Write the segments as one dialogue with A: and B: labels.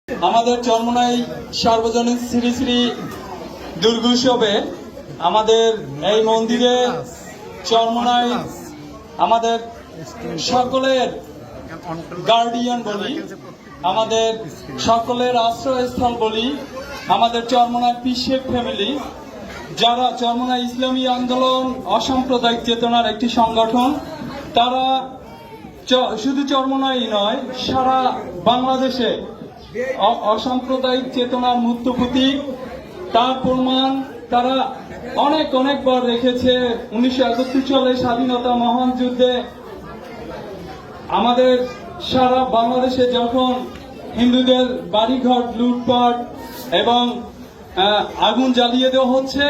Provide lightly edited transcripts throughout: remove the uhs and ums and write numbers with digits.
A: আমাদের চরমোনাই সার্বজনীন শ্রী শ্রী দুর্গোৎসবে আমাদের এই মন্দিরে চরমোনাই আমাদের সকলের গার্ডিয়ান বলি, আমাদের সকলের আশ্রয়স্থল বলি। আমাদের চরমোনাই পিসের ফ্যামিলি, যারা চরমোনাই ইসলামী আন্দোলন অসাম্প্রদায়িক চেতনার একটি সংগঠন, তারা শুধু চরমোনাই নয়, সারা বাংলাদেশে অসাম্প্রদায়িক চেতনার মূর্ত প্রতীক। তার প্রমাণ তারা অনেকবার রেখেছে। 1971 সালে স্বাধীনতা মহান যুদ্ধে আমাদের সারা বাংলাদেশে যখন হিন্দুদের বাড়িঘর লুটপাট এবং আগুন জ্বালিয়ে দেওয়া হচ্ছে,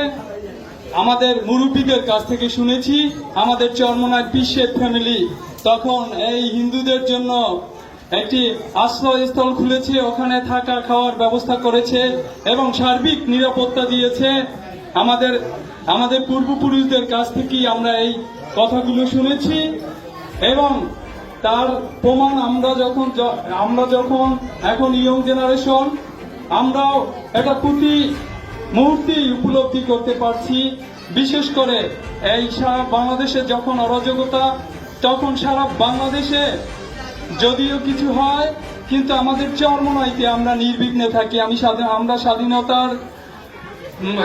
A: আমাদের মুরব্বীদের কাছ থেকে শুনেছি আমাদের চরমোনাই পিসের ফ্যামিলি তখন এই হিন্দুদের জন্য একটি আশ্রয়স্থল খুলেছে, ওখানে থাকা খাওয়ার ব্যবস্থা করেছে এবং সার্বিক নিরাপত্তা দিয়েছে। আমাদের পূর্বপুরুষদের কাছ থেকেই আমরা এই কথাগুলো শুনেছি এবং তার প্রমাণ আমরা যখন এখন ইয়ং জেনারেশন, আমরাও এটা প্রতি মুহূর্তেই উপলব্ধি করতে পারছি। বিশেষ করে এই সারা বাংলাদেশে যখন অরাজকতা, তখন সারা বাংলাদেশে যদিও কিছু হয়, কিন্তু আমাদের চরমোনাইতে আমরা নির্বিঘ্নে থাকি। আমরা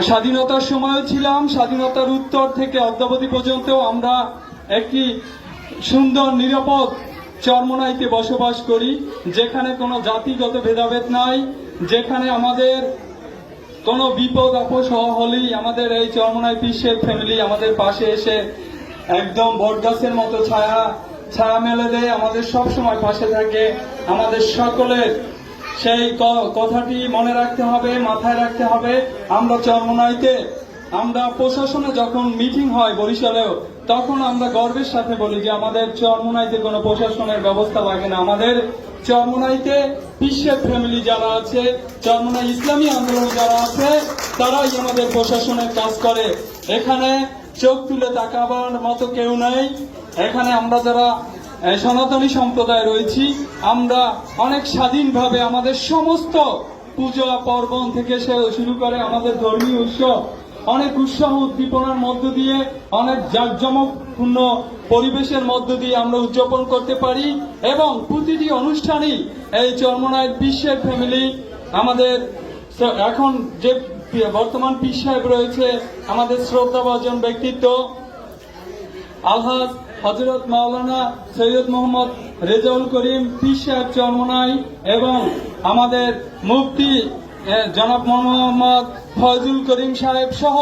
A: স্বাধীনতার সময়ও ছিলাম, স্বাধীনতার উত্তর থেকে অদ্যাবধি পর্যন্ত আমরা একটি সুন্দর নিরাপদ চরমোনাইতে বসবাস করি, যেখানে কোনো জাতিগত ভেদাভেদ নাই, যেখানে আমাদের কোনো বিপদ আপদ হলেই আমাদের এই চরমোনাই পিসের ফ্যামিলি আমাদের পাশে এসে একদম বটগাছের মতো ছায়া মেলে দেয়, আমাদের সব সময় পাশে থাকে। আমাদের সকলের সেই কথাটি মনে রাখতে হবে, মাথায় রাখতে হবে। আমরা চরমোনাইতে, আমরা প্রশাসনে যখন মিটিং হয় বরিশালেও, তখন আমরা গর্বের সাথে বলি যে আমাদের চরমোনাইতে কোনো প্রশাসনের ব্যবস্থা লাগে না। আমাদের চরমোনাইতে পিসের ফ্যামিলি যারা আছে, চরমোনাই ইসলামী আন্দোলন যারা আছে, তারাই আমাদের প্রশাসনের কাজ করে। এখানে চোখ তুলে তাকাবার মতো কেউ নেই। এখানে আমরা যারা সনাতনী সম্প্রদায় রয়েছি, আমরা অনেক স্বাধীনভাবে আমাদের সমস্ত পূজা পার্বণ থেকে শুরু করে আমাদের ধর্মীয় উৎসব অনেক উৎসাহ উদ্দীপনার মধ্য দিয়ে, অনেক জাঁকজমকপূর্ণ পরিবেশের মধ্য দিয়ে আমরা উদযাপন করতে পারি এবং প্রতিটি অনুষ্ঠানই এই চরমোনাইয়ের পিসের ফ্যামিলি, আমাদের এখন যে বর্তমান পীর সাহেব রয়েছে, আমাদের শ্রদ্ধাভাজন ব্যক্তিত্ব আলহাজ হযরত মাওলানা সৈয়দ মোহাম্মদ রেজাউল করিম পীর সাহেব চরমোনাই এবং আমাদের মুফতি জনাব মোহাম্মদ ফয়জুল করিম সাহেব সহ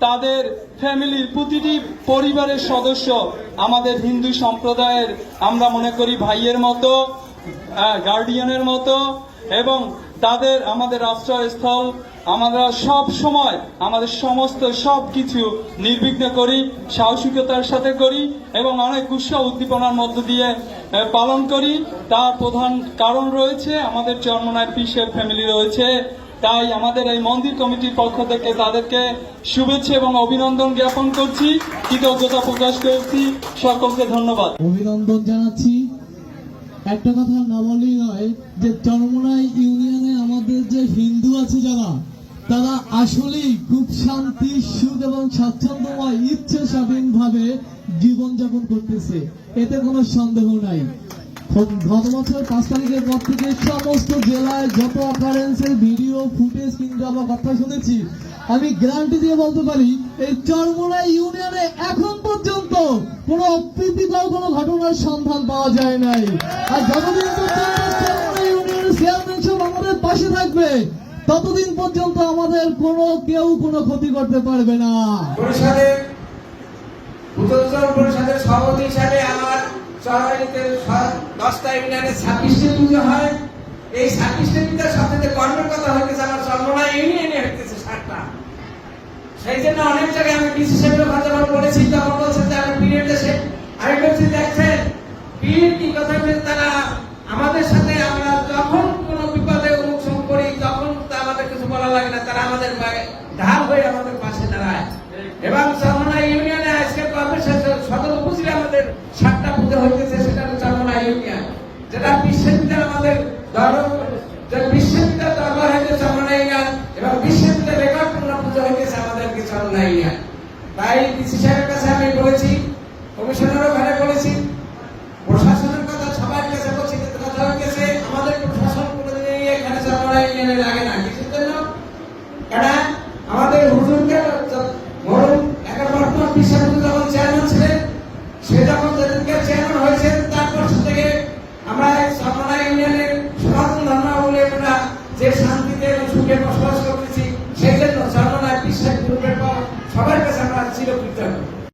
A: তাদের ফ্যামিলির প্রতিটি পরিবারের সদস্য আমাদের হিন্দু সম্প্রদায়ের আমরা মনে করি ভাইয়ের মতো, গার্ডিয়ানের মতো এবং তাদের আমাদের আশ্রয়স্থল। আমরা সব সময় আমাদের সমস্ত সবকিছু নির্বিঘ্ন করি, সাহসিকতার সাথে করি এবং অনেক উৎসাহ উদ্দীপনার মধ্য দিয়ে পালন করি। তার প্রধান কারণ রয়েছে আমাদের চরমোনাই পিসের ফ্যামিলি রয়েছে। তাই আমাদের এই মন্দির কমিটির পক্ষ থেকে তাদেরকে শুভেচ্ছা এবং অভিনন্দন জ্ঞাপন করছি, কৃতজ্ঞতা প্রকাশ করছি। সকলকে ধন্যবাদ,
B: অভিনন্দন জানাচ্ছি। একটা কথা না বললেই নয় যে চরমোনাই ইউনিয়নে আমাদের যে হিন্দু আছে যারা, তারা আসলেই খুব শান্তি, সুখ এবং স্বাচ্ছন্দ্যময় ইচ্ছে স্বাধীনভাবে জীবনযাপন করতেছে, এতে কোনো সন্দেহ নাই। গত বছর 5 তারিখের পর থেকে সমস্ত জেলায় যত অকারেন্সের ভিডিও ফুটেজ কিন্তু আমরা কথা শুনেছি, আমি গ্যারান্টি দিয়ে বলতে পারি এই চরমোনাই ইউনিয়নে এখন পর্যন্ত কোনো অপ্রীতিকর কোনো ঘটনার সন্ধান পাওয়া যায় নাই। আর যতদিন পর্যন্ত চরমোনাই ইউনিয়নের চেয়ারম্যান সব আমাদের পাশে থাকবে, ততদিন পর্যন্ত আমাদের কেউ কোনো ক্ষতি করতে পারবে না।
C: পরিষদের সভাপতি হিসাবে আমার চরমোনাইতে 10টা ইউনিয়নে 26টি পুজো হয়। এই 26টি পুজোর সবচেয়ে গর্বের কথা হইতেছে আমার চরমোনাই ইউনিয়নে হইতেছে 7টা। সেই জন্য অনেক জায়গায় আমি ডিসি সাহেবের কথা বলেছি, তখন বলছেন যে আমি পীরের দেশে। আমি বলছি দেখছেন পীর কি কথা বলেন, তারা আমাদের সাথে আমরা যখন কোনো বিপদে অনুসরণ করি তখন আমাদের কিছু বলা লাগে না, তারা আমাদের ঢাল হয়ে আমাদের পাশে দাঁড়ায়। এবং চরমোনাই ইউনিয়নে আজকে সদর উপজেলা আমাদের 7টা পুজো হইতেছে, সেটা চরমোনাই ইউনিয়ন, যেটা বিশ্বের ভিতরে আমাদের বিশ্বের ছাব্বিশ সালে